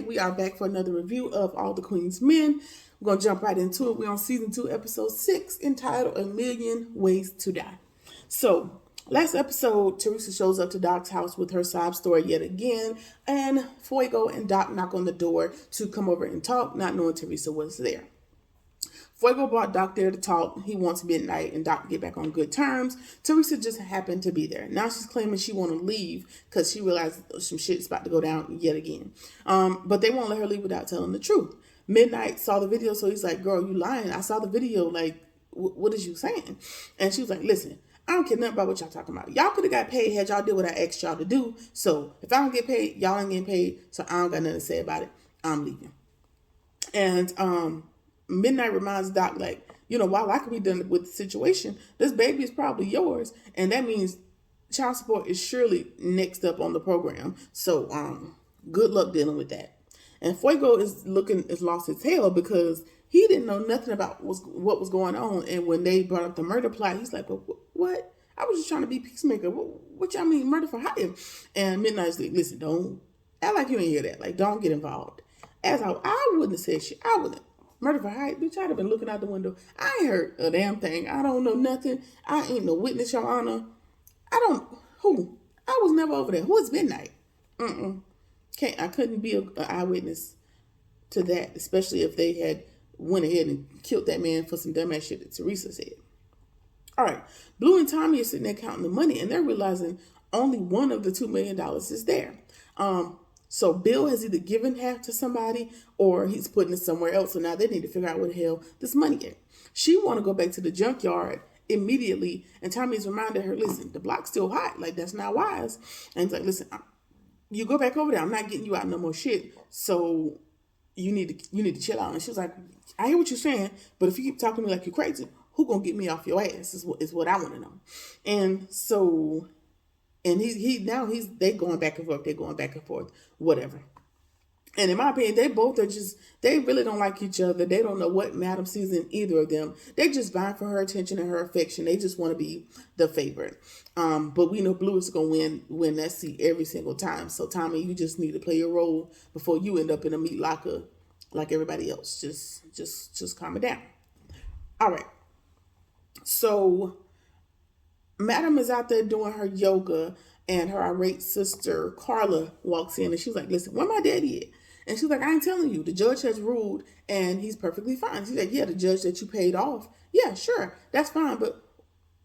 we are back for another review of All the Queen's Men. We're going to jump right into it. We're on season 2, episode 6, entitled A Million Ways to Die. So, last episode, Teresa shows up to Doc's house with her sob story yet again, and Fuego and Doc knock on the door to come over and talk, not knowing Teresa was there. Fuego brought Doc there to talk. He wants midnight and Doc to get back on good terms. Teresa just happened to be there. Now she's claiming she want to leave because she realized some shit's about to go down yet again. But they won't let her leave without telling the truth. Midnight saw the video, so he's like, girl, you lying. I saw the video. Like, what is you saying? And she was like, listen, I don't care nothing about what y'all talking about. Y'all could have got paid had y'all did what I asked y'all to do. So if I don't get paid, y'all ain't getting paid. So I don't got nothing to say about it. I'm leaving. And Midnight reminds Doc, like, you know, while I could be done with the situation, this baby is probably yours. And that means child support is surely next up on the program. So good luck dealing with that. And Fuego is lost his hell because he didn't know nothing about what was going on. And when they brought up the murder plot, he's like, well, what? I was just trying to be peacemaker. What y'all mean murder for hire? And Midnight's like, listen, don't act like you ain't hear that. Like, don't get involved. As I wouldn't have said shit. I wouldn't. Murder for hire? Bitch, I'd have been looking out the window. I ain't heard a damn thing. I don't know nothing. I ain't no witness, Your Honor. Who? I was never over there. Who is Midnight? I couldn't be an eyewitness to that, especially if they had went ahead and killed that man for some dumbass shit that Teresa said. All right. Blue and Tommy are sitting there counting the money, and they're realizing only one of the $2 million is there. So Bill has either given half to somebody or he's putting it somewhere else. So now they need to figure out where the hell this money is. She want to go back to the junkyard immediately. And Tommy's reminded her, listen, the block's still hot. Like, that's not wise. And he's like, listen, you go back over there. I'm not getting you out no more shit. So you need to chill out. And she was like, I hear what you're saying, but if you keep talking to me like you're crazy, who gonna get me off your ass is what I want to know. And so... And they going back and forth, whatever. And in my opinion, they really don't like each other. They don't know what Madam sees in either of them. They just vying for her attention and her affection. They just want to be the favorite. But we know Blue is going to win that seat every single time. So Tommy, you just need to play your role before you end up in a meat locker like everybody else. Just calm it down. All right. So Madam is out there doing her yoga, and her irate sister Carla walks in, and she's like, listen, where my daddy at? And she's like, I ain't telling you. The judge has ruled, and he's perfectly fine. She's like, yeah, the judge that you paid off. Yeah, sure, that's fine, but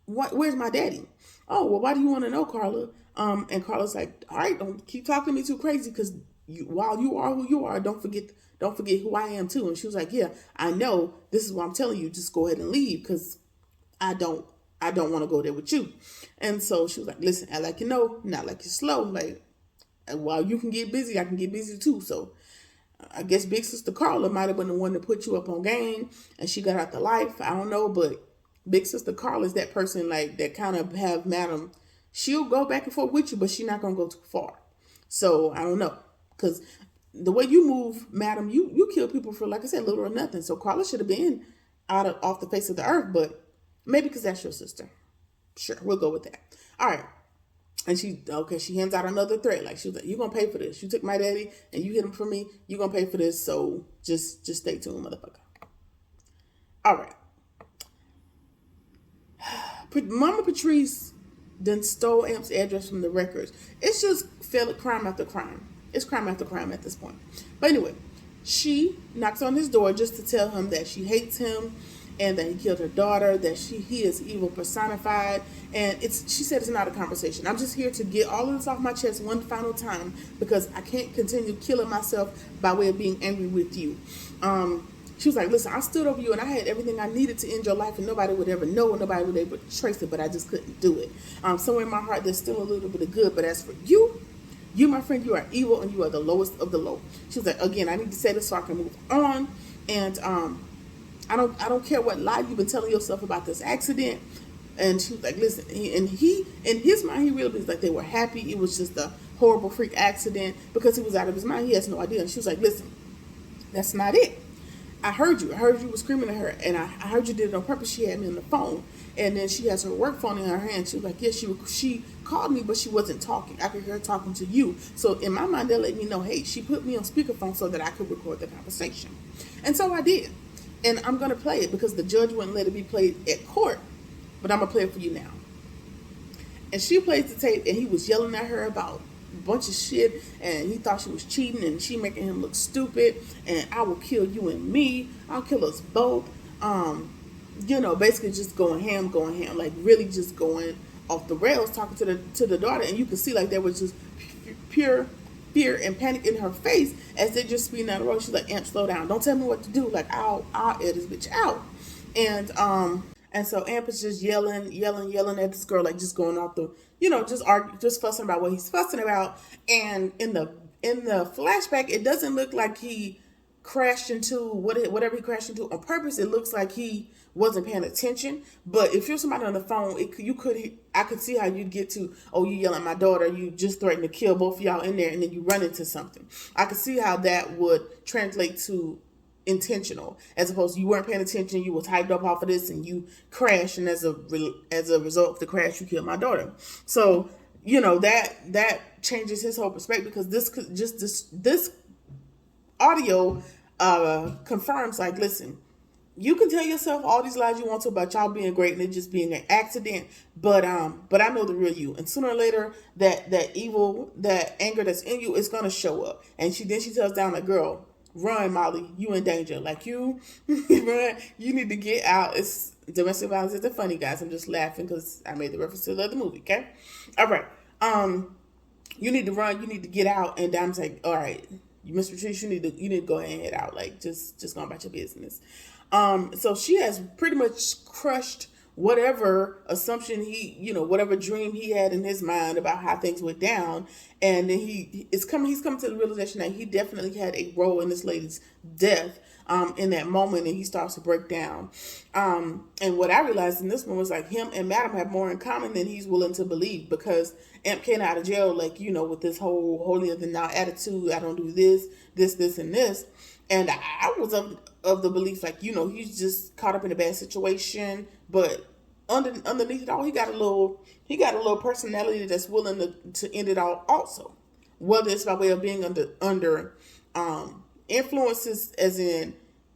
where's my daddy? Oh, well, why do you want to know, Carla? And Carla's like, all right, don't keep talking to me too crazy, because while you are who you are, don't forget who I am too. And she was like, yeah, I know. This is what I'm telling you. Just go ahead and leave, because I don't want to go there with you. And so she was like, listen, act like you know, not like you're slow. Like, while you can get busy, I can get busy too. So I guess Big Sister Carla might have been the one to put you up on game, and she got out the life. I don't know, but Big Sister Carla is that person, like, that kind of have Madam, she'll go back and forth with you, but she's not going to go too far. So I don't know, because the way you move, Madam, you kill people for, like I said, little or nothing. So Carla should have been off the face of the earth, but maybe because that's your sister. Sure, we'll go with that. All right. And she hands out another threat. Like, she was like, you're going to pay for this. You took my daddy and you hit him for me. You're going to pay for this. So just stay tuned, motherfucker. All right. Mama Patrice then stole Amp's address from the records. It's just crime after crime. It's crime after crime at this point. But anyway, she knocks on his door just to tell him that she hates him, and that he killed her daughter, that he is evil personified. And she said it's not a conversation. I'm just here to get all of this off my chest one final time, because I can't continue killing myself by way of being angry with you. She was like, listen, I stood over you and I had everything I needed to end your life, and nobody would ever know and nobody would ever trace it, but I just couldn't do it. Somewhere in my heart, there's still a little bit of good, but as for you, my friend, you are evil and you are the lowest of the low. She was like, again, I need to say this so I can move on. And, I don't care what lie you've been telling yourself about this accident. And she was like, listen, in his mind, he realized like they were happy. It was just a horrible freak accident, because he was out of his mind. He has no idea. And she was like, listen, that's not it. I heard you. I heard you were screaming at her, and I heard you did it on purpose. She had me on the phone, and then she has her work phone in her hand. She was like, "Yeah, she called me, but she wasn't talking. I could hear her talking to you." So in my mind, that let me know, hey, she put me on speakerphone so that I could record the conversation, and so I did. And I'm gonna play it because the judge wouldn't let it be played at court, but I'm gonna play it for you now. And she plays the tape, and he was yelling at her about a bunch of shit, and he thought she was cheating, and she making him look stupid, and I will kill you and me. I'll kill us both. Basically just going ham, like really just going off the rails, talking to the daughter, and you could see like there was just pure fear and panic in her face as they're just speeding down the road. She's like, Amp, slow down. Don't tell me what to do. Like, I'll air this bitch out. And so Amp is just yelling at this girl, like just going off the, just fussing about what he's fussing about. And in the flashback, it doesn't look like he crashed into whatever he crashed into on purpose. It looks like he wasn't paying attention. But if you're somebody on the phone, I could see how you'd get to, oh, you yelling at my daughter, you just threatened to kill both of y'all in there, and then you run into something. I could see how that would translate to intentional, as opposed to you weren't paying attention, you was hyped up off of this, and you crashed, and as a result of the crash, you killed my daughter. So that changes his whole perspective, because this audio confirms, like, listen, you can tell yourself all these lies you want to about y'all being great and it just being an accident, but I know the real you, and sooner or later that evil, that anger that's in you is gonna show up. And she tells down the girl, run, Molly, you in danger. Like, you run, you need to get out. It's domestic violence isn't funny, guys. I'm just laughing because I made the reference to the other movie. Okay, all right. You need to run. You need to get out. And Dom's like, all right, Miss Patrice, you need to go ahead and head out. Like, just go about your business. So she has pretty much crushed whatever assumption whatever dream he had in his mind about how things went down. And then he's coming to the realization that he definitely had a role in this lady's death, in that moment, and he starts to break down. And what I realized in this one was, like, him and Madam have more in common than he's willing to believe, because Amp came out of jail, like, with this whole holier than thou attitude. I don't do this, and this. And I was of the belief, like, he's just caught up in a bad situation, but underneath it all, he got a little personality that's willing to end it all also. Whether it's by way of being under influences, as in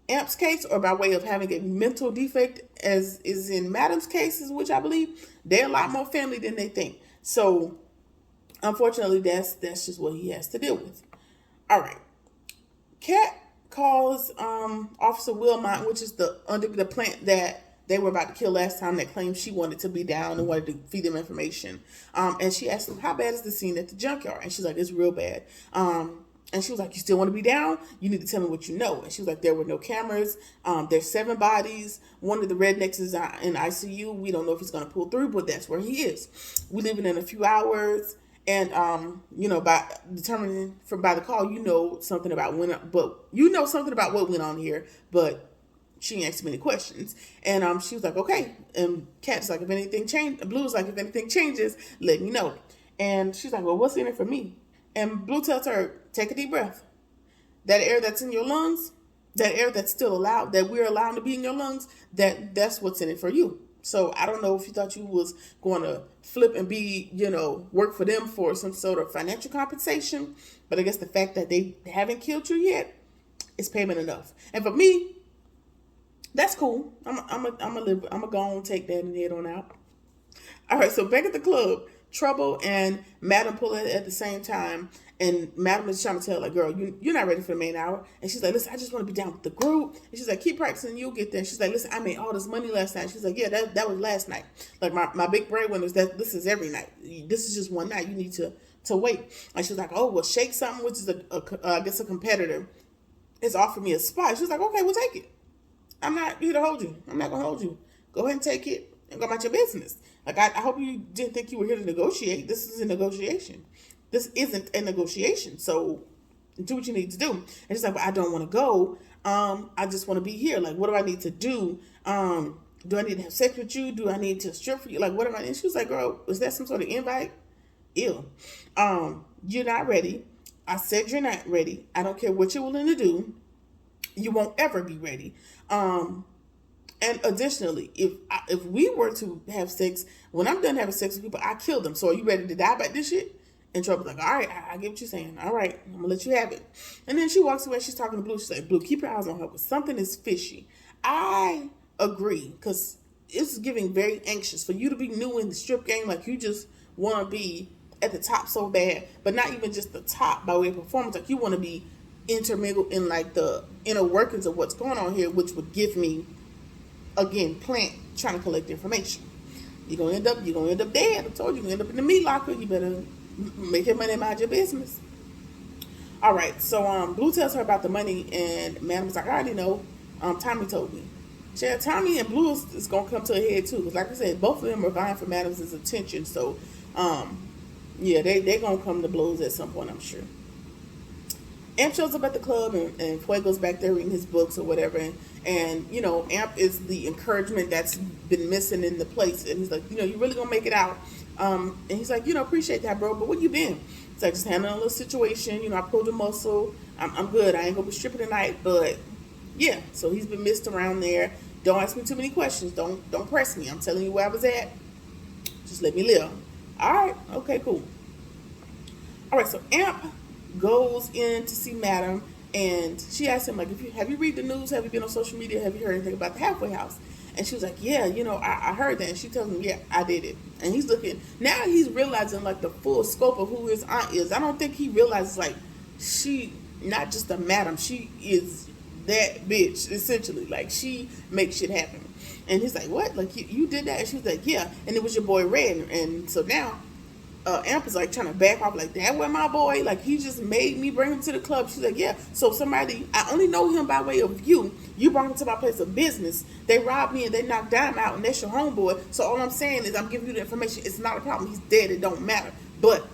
Amp's case, or by way of having a mental defect, as is in Madam's cases, which I believe they're a lot more family than they think. So unfortunately, that's just what he has to deal with. All right. Kat calls Officer Wilmot, which is the plant that they were about to kill last time, that claimed she wanted to be down and wanted to feed them information. And she asked them, how bad is the scene at the junkyard? And she's like, it's real bad. And she was like, you still want to be down? You need to tell me what you know. And she was like, there were no cameras. There's 7 bodies. One of the rednecks is in ICU. We don't know if he's going to pull through, but that's where he is. We leave in a few hours. And, by determining by the call, something about what went on here, but she didn't ask many questions. And she was like, okay. And Kat's like, if anything changes, Blue's like, if anything changes, let me know. And she's like, well, what's in it for me? And Blue tells her, take a deep breath. That air that's in your lungs, that air that's still allowed, that we're allowed to be in your lungs, that's what's in it for you. So I don't know if you thought you was going to flip and be, work for them for some sort of financial compensation, but I guess the fact that they haven't killed you yet is payment enough. And for me, that's cool. I'm gonna go and take that and head on out. All right, so back at the club, Trouble and Madam pull in at the same time, and Madam is trying to tell, like, girl, you're not ready for the main hour. And she's like, listen, I just want to be down with the group. And she's like, keep practicing, you'll get there. She's like, listen, I made all this money last night. She's like, yeah, that was last night. Like, my big breadwinner is that this is every night. This is just one night. You need to wait. And she's like, oh, well, Shake Something, which is I guess a competitor, has offered me a spot. She's like, okay, we'll take it. I'm not here to hold you. I'm not going to hold you. Go ahead and take it and go about your business. Like, I hope you didn't think you were here to negotiate. This is a negotiation. This isn't a negotiation. So do what you need to do. And she's like, well, I don't want to go. I just want to be here. Like, what do I need to do? Do I need to have sex with you? Do I need to strip for you? Like, what am I? And she was like, girl, is that some sort of invite? Ew. You're not ready. I said you're not ready. I don't care what you're willing to do. you won't ever be ready. And additionally, if we were to have sex, when I'm done having sex with people, I kill them. So are you ready to die about this shit? And Trouble's like, all right, I get what you're saying. All right, I'm gonna let you have it. And then she walks away. She's talking to Blue. She's like, Blue, keep your eyes on her, but something is fishy. I agree, because it's giving very anxious for you to be new in the strip game. Like, you just want to be at the top so bad, but not even just the top by way of performance. Like, you want to be intermingled in like the inner workings of what's going on here, which would give me, again, Plant trying to collect information. You're gonna end up dead. I told you, you're gonna end up in the meat locker. You better make your money and mind your business. All right, so Blue tells her about the money, and Madam's like, I already know. Tommy told me. Yeah, Tommy and Blue is gonna come to a head too, because like I said, both of them are vying for Madam's attention. So, yeah, they gonna come to blows at some point, I'm sure. Amp shows up at the club, and Fuego's back there reading his books or whatever, and you know, Amp is the encouragement that's been missing in the place, and he's like, you know, you really gonna make it out, and he's like, you know, appreciate that, bro, but what you been? It's like, just handling a little situation, you know, I pulled a muscle, I'm good, I ain't gonna be stripping tonight, but yeah, so he's been missed around there. Don't ask me too many questions, don't press me, I'm telling you where I was at, just let me live. All right, okay, cool. All right, so Amp goes in to see Madam, and she asked him, like, have you read the news? Have you been on social media? Have you heard anything about the halfway house? And she was like, yeah, you know, I heard that. And she tells him, yeah, I did it. And he's looking, now he's realizing, like, the full scope of who his aunt is. I don't think he realizes, like, she, not just a madam, she is that bitch, essentially. Like, she makes shit happen. And he's like, what? Like, you did that? And she was like, yeah. And it was your boy Red. And so now, Amp is like trying to back off, like, that was my boy, like, he just made me bring him to the club. She's like, yeah, so somebody, I only know him by way of you brought him to my place of business, they robbed me and they knocked Dime out, and that's your homeboy, so all I'm saying is I'm giving you the information, it's not a problem, he's dead, it don't matter, but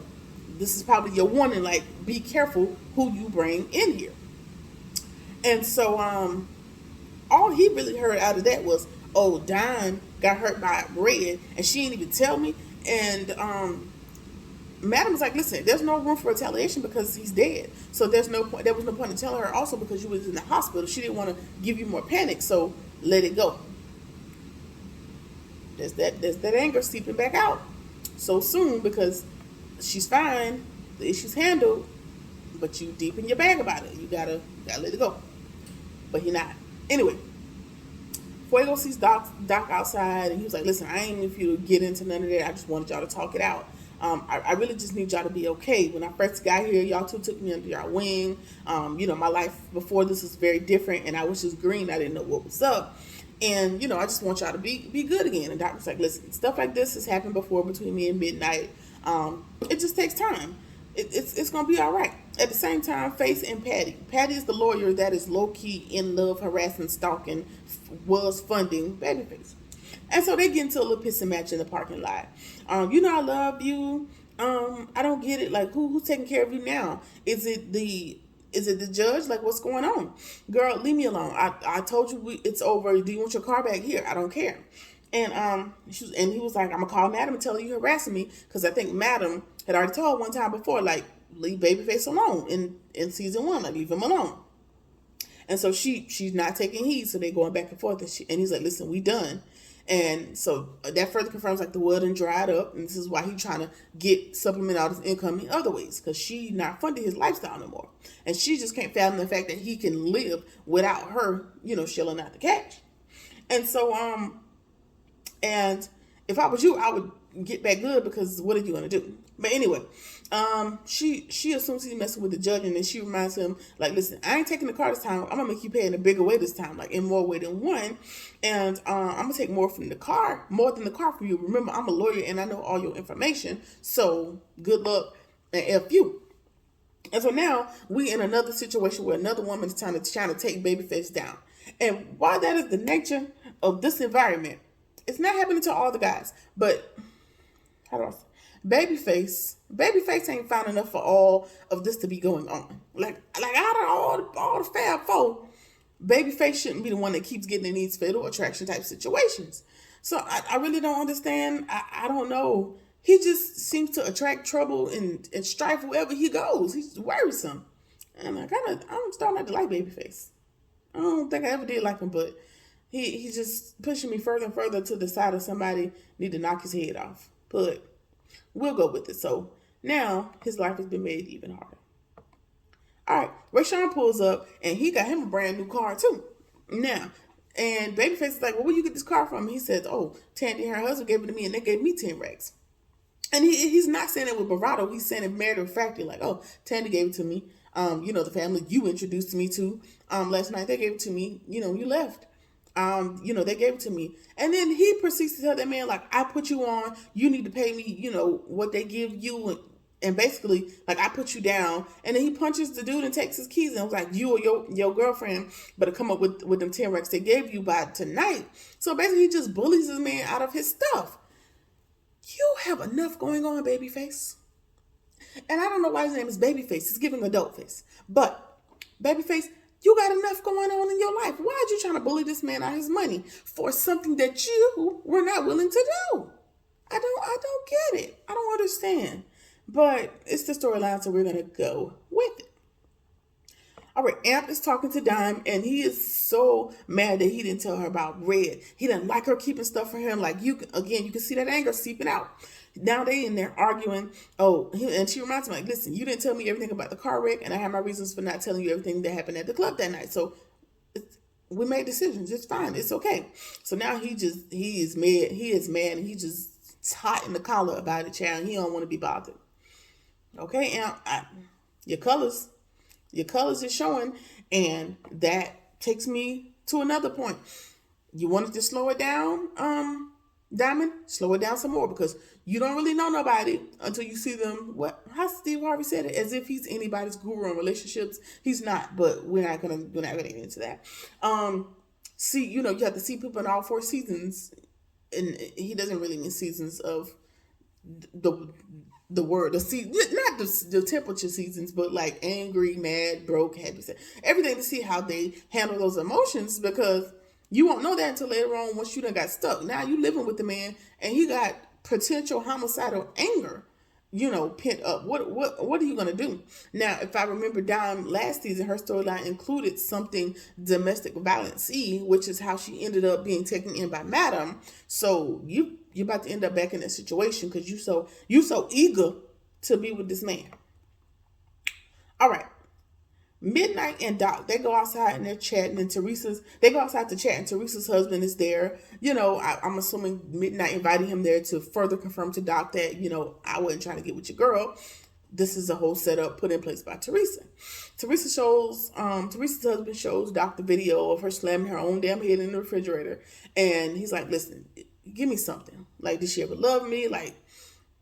this is probably your warning, like, be careful who you bring in here. And so all he really heard out of that was, oh, Dime got hurt by Red and she didn't even tell me. And Madam was like, listen, there's no room for retaliation because he's dead. So there was no point in telling her, also because you was in the hospital. She didn't want to give you more panic, so let it go. There's that anger seeping back out so soon because she's fine, the issue's handled, but you deep in your bag about it. You gotta let it go. But he not. Anyway, Fuego sees Doc outside, and he was like, listen, I ain't need for you to get into none of that. I just wanted y'all to talk it out. I really just need y'all to be okay. When I first got here, y'all two took me under y'all wing. You know, my life before this was very different, and I was just green. I didn't know what was up. And, you know, I just want y'all to be good again. And Doc was like, listen, stuff like this has happened before between me and Midnight. It just takes time. It's going to be all right. At the same time, Face and Patty. Patty is the lawyer that is low-key in love, harassing, stalking, was funding Babyface. And so they get into a little pissing match in the parking lot. You know I love you. I don't get it. Like, who's taking care of you now? Is it the judge? Like, what's going on? Girl, leave me alone. I told you it's over. Do you want your car back? Here? I don't care. And he was like, I'm gonna call Madam and tell her you harassing me, because I think Madam had already told one time before, like, leave Babyface alone in season 1, like, leave him alone. And so she's not taking heed, so they going back and forth, and he's like, listen, we done. And so that further confirms, like, the well done dried up, and this is why he's trying to supplement all his income in other ways, because she not funding his lifestyle no more, and she just can't fathom the fact that he can live without her, you know, shelling out the cash. And so and if I was you, I would get back good, because what are you gonna do? But anyway, she assumes he's messing with the judge, and then she reminds him, like, listen, I ain't taking the car this time. I'm gonna make you pay in a bigger way this time, like in more way than one. And I'm gonna take more than the car for you. Remember, I'm a lawyer and I know all your information. So good luck and F you. And so now we in another situation where another woman is trying to take Babyface down. And while that is the nature of this environment, it's not happening to all the guys. But how do I say? Babyface ain't found enough for all of this to be going on. Like out of all the Fab Four, Babyface shouldn't be the one that keeps getting in these fatal attraction type situations. So I really don't understand. I don't know. He just seems to attract trouble and strife wherever he goes. He's worrisome. And I'm starting not to like Babyface. I don't think I ever did like him, but he's just pushing me further and further to the side of somebody need to knock his head off. But we'll go with it. So now his life has been made even harder. All right, Rayshawn pulls up and he got him a brand new car too. Now, and Babyface is like, well, where you get this car from? He says, oh, Tandy and her husband gave it to me and they gave me 10 racks. And he's not saying it with bravado. He's saying it matter of factly, like, oh, Tandy gave it to me. The family you introduced me to last night, they gave it to me. You left. They gave it to me. And then he proceeds to tell that man, like, I put you on. You need to pay me, what they give you. And basically, like, I put you down. And then he punches the dude and takes his keys and was like, you or your girlfriend better come up with them 10 racks they gave you by tonight. So basically, he just bullies this man out of his stuff. You have enough going on, Babyface. And I don't know why his name is Babyface. It's giving adult face. But, Babyface, you got enough going on in your life. Why are you trying to bully this man out of his money for something that you were not willing to do? I don't get it. I don't understand. But it's the storyline, so we're going to go with it. All right, Amp is talking to Dime, and he is so mad that he didn't tell her about Red. He didn't like her keeping stuff from him. Like, you can see that anger seeping out. Now they in there arguing. And she reminds me, like, listen, you didn't tell me everything about the car wreck, and I have my reasons for not telling you everything that happened at the club that night. So we made decisions. It's fine. It's okay. So now he is mad. He is mad, and he just hot in the collar about it, child. He don't want to be bothered. Okay, Amp, your colors is showing, and that takes me to another point. You wanted to slow it down, Diamond? Slow it down some more, because you don't really know nobody until you see them. How Steve Harvey said it, as if he's anybody's guru in relationships. He's not, but we're not gonna get into that. You have to see people in all 4 seasons, and he doesn't really mean seasons of the word, not the temperature seasons, but like angry, mad, broke, happy, everything, to see how they handle those emotions, because you won't know that until later on once you done got stuck. Now you living with the man and he got potential homicidal anger, pent up. What are you gonna do? Now, if I remember Dime last season, her storyline included something domestic violence, which is how she ended up being taken in by Madam. So you're about to end up back in that situation because you so eager to be with this man. All right. Midnight and Doc, they go outside and they're chatting, and they go outside to chat, and Teresa's husband is there. I'm assuming Midnight invited him there to further confirm to Doc that, I wasn't trying to get with your girl. This is a whole setup put in place by Teresa. Teresa's husband shows Doc the video of her slamming her own damn head in the refrigerator. And he's like, listen, give me something. Like, did she ever love me? Like,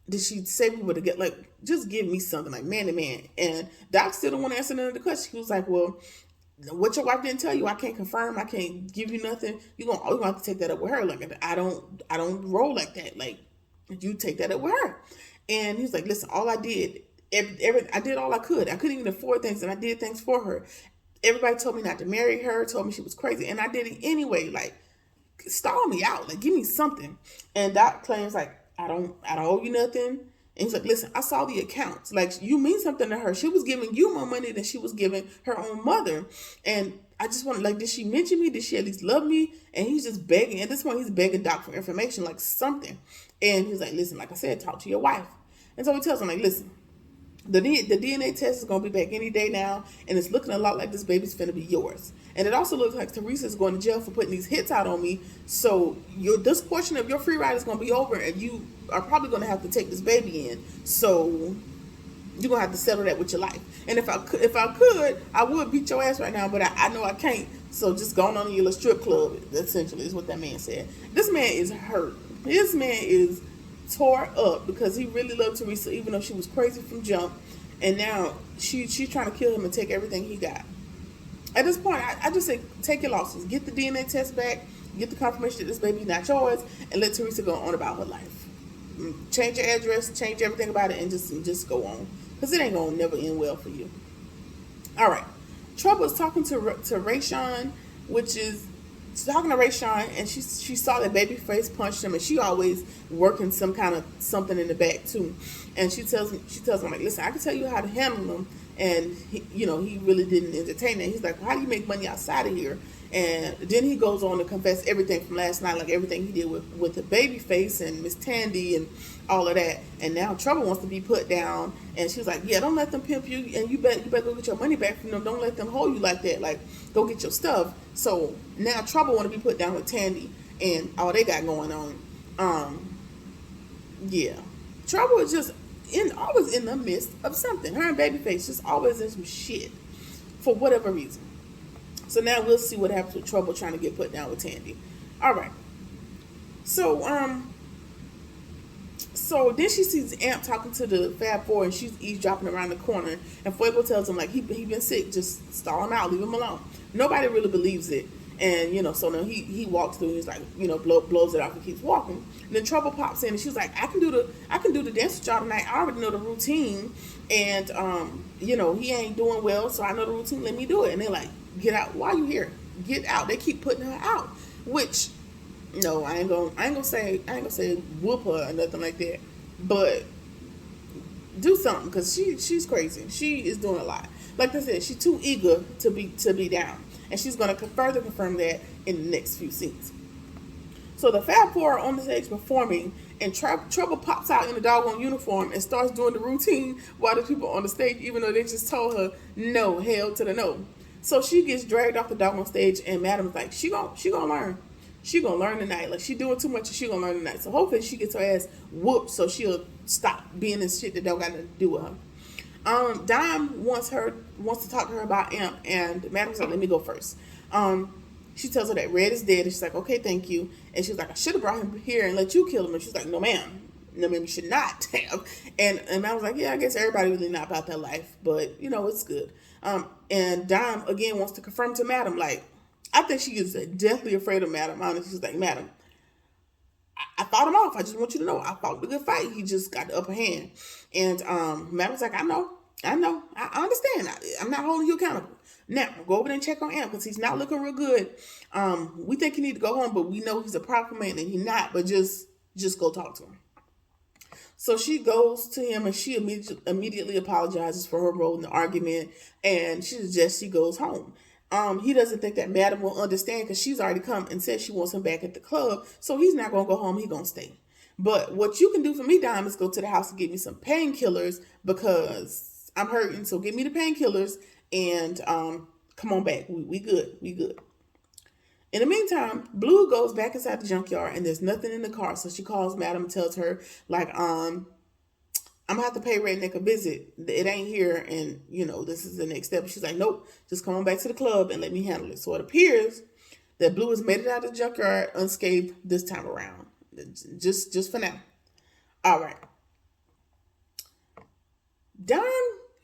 did she say we would get, like, just give me something, like, man to man. And Doc still don't want to answer none of the questions. He was like, well, what your wife didn't tell you, I can't confirm. I can't give you nothing. You're gonna have to take that up with her. Like, I don't roll like that. Like, you take that up with her. And he's like, listen, all I did, I did all I could. I couldn't even afford things, and I did things for her. Everybody told me not to marry her, told me she was crazy, and I did it anyway. Like, stall me out. Like, give me something. And Doc claims, like, I don't owe you nothing. And he's like, listen, I saw the accounts. Like, you mean something to her. She was giving you more money than she was giving her own mother. And I just want, like, did she mention me? Did she at least love me? And he's just begging. At this point, he's begging Doc for information, like something. And he's like, listen, like I said, talk to your wife. And so he tells him, like, listen, the DNA test is going to be back any day now, and it's looking a lot like this baby's finna be yours. And it also looks like Teresa's going to jail for putting these hits out on me, so this portion of your free ride is going to be over, and you are probably going to have to take this baby in. So you're going to have to settle that with your life. And if I could, I would beat your ass right now, but I know I can't. So just go on in your little strip club, essentially, is what that man said. This man is hurt. This man is tore up because he really loved Teresa, even though she was crazy from jump, and now she's trying to kill him and take everything he got. At this point, I just say take your losses, get the DNA test back, get the confirmation that this baby's not yours, and let Teresa go on about her life. Change your address, change everything about it, and just go on, because it ain't gonna never end well for you. All right, Trouble is talking to Rayshawn, which is talking to Rayshawn, and she saw that Babyface punched him, and she always working some kind of something in the back too. And she tells him like, listen, I can tell you how to handle him. And he really didn't entertain it. He's like, well, how do you make money outside of here? And then he goes on to confess everything from last night, like everything he did with the Babyface and Miss Tandy and all of that. And now Trouble wants to be put down, and she's like, yeah, don't let them pimp you, and you better go get your money back from them. Don't let them hold you like that. Like, go get your stuff. So now Trouble want to be put down with Tandy and all they got going on. Yeah, Trouble is just always in the midst of something. Her and Babyface just always in some shit for whatever reason. So now we'll see what happens with Trouble trying to get put down with Tandy. All right. So then she sees Amp talking to the Fab Four, and she's eavesdropping around the corner. And Fuego tells him like he been sick, just stall him out, leave him alone. Nobody really believes it. And so now he walks through, and he's like, blows it off and keeps walking. And then Trouble pops in, and she's like, I can do the dance with y'all tonight. I already know the routine, and he ain't doing well, so I know the routine. Let me do it. And they're like, get out. Why are you here? Get out. They keep putting her out, which no, I ain't gonna say whoop her or nothing like that, but do something, because she's crazy. She is doing a lot. Like I said, she's too eager to be down. And she's going to further confirm that in the next few scenes. So the Fab Four are on the stage performing, and Trouble pops out in a doggone uniform and starts doing the routine while the people on the stage, even though they just told her no, hell to the no. So she gets dragged off the doggone stage, and Madam's like, she gonna learn. She gonna learn tonight. Like, she doing too much, and she gonna learn tonight. So hopefully she gets her ass whooped so she'll stop being this shit that don't got nothing to do with her. Dime wants to talk to her about Amp, and Madam's like, let me go first. She tells her that Red is dead, and she's like, okay, thank you. And she's like, I should have brought him here and let you kill him. And she's like, no, ma'am. No, ma'am, you should not have. And Madam's like, yeah, I guess everybody really not about that life, but it's good. And Dime again wants to confirm to Madam, like, I think she is deathly afraid of Madam. Honestly, she's like, Madam, I fought him off. I just want you to know, I fought the good fight. He just got the upper hand. And Madam's like, I know. I understand. I'm not holding you accountable. Now, go over there and check on Amp, because he's not looking real good. We think he need to go home, but we know he's a proper man, and he's not. But just go talk to him. So she goes to him, and she immediately apologizes for her role in the argument, and she suggests she goes home. He doesn't think that Madam will understand, because she's already come and said she wants him back at the club, so he's not going to go home. He's going to stay. But what you can do for me, Dime, is go to the house and get me some painkillers, because I'm hurting. So give me the painkillers and come on back. We good. We good. In the meantime, Blue goes back inside the junkyard, and there's nothing in the car. So she calls Madam and tells her, like, I'm going to have to pay Redneck a visit. It ain't here, and, this is the next step. She's like, nope, just come on back to the club and let me handle it. So it appears that Blue has made it out of the junkyard unscathed this time around. Just for now. All right. Dawn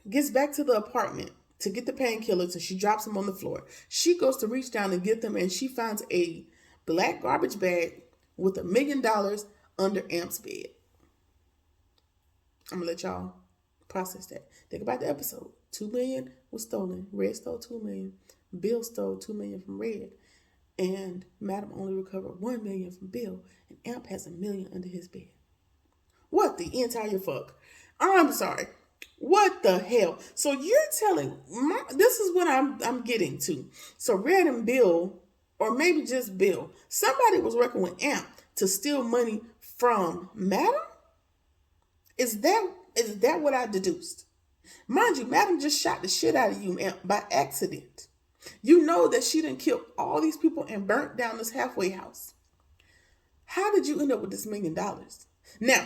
gets back to the apartment to get the painkillers, and she drops them on the floor. She goes to reach down and get them, and she finds a black garbage bag with $1 million under Amp's bed. I'm going to let y'all process that. Think about the episode. $2 million was stolen. Red stole $2 million. Bill stole $2 million from Red. And Madam only recovered $1 million from Bill, and Amp has $1 million under his bed. What the entire fuck? I'm sorry. What the hell? So you're telling this is what I'm getting to. So Red and Bill, or maybe just Bill, somebody was working with Amp to steal money from Madam? Is that what I deduced? Mind you, Madam just shot the shit out of you, Amp, by accident. You know that she done killed all these people and burnt down this halfway house. How did you end up with this $1 million? Now,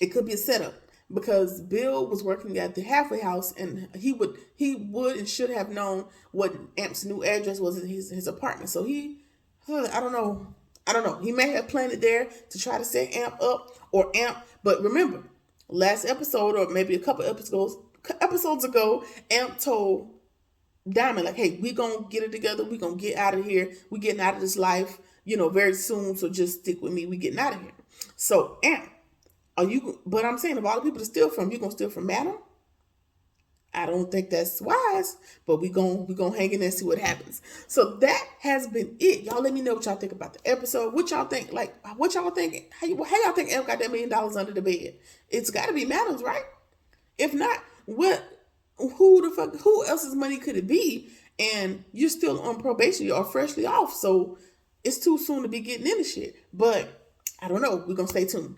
it could be a setup, because Bill was working at the halfway house, and he would and should have known what Amp's new address was in his apartment. So I don't know. He may have planted there to try to set Amp up, or Amp. But remember, last episode, or maybe a couple episodes ago, Amp told Diamond, like, hey, we gonna get it together. We gonna get out of here. We getting out of this life, very soon. So just stick with me. We getting out of here. So Amp, but I'm saying, of all the people to steal from, you gonna steal from Madam? I don't think that's wise, but we gonna hang in there and see what happens. So that has been it. Y'all let me know what y'all think about the episode. What y'all think? Like, what y'all think? How y'all think Elle got that $1 million under the bed? It's got to be Madam's, right? If not, what? Who else's money could it be? And you're still on probation. You're freshly off, so it's too soon to be getting into shit. But I don't know. We're gonna stay tuned.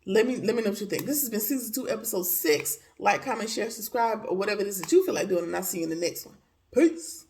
Let me know what you think. This has been season 2, episode 6. Like, comment, share, subscribe, or whatever it is that you feel like doing, and I'll see you in the next one. Peace.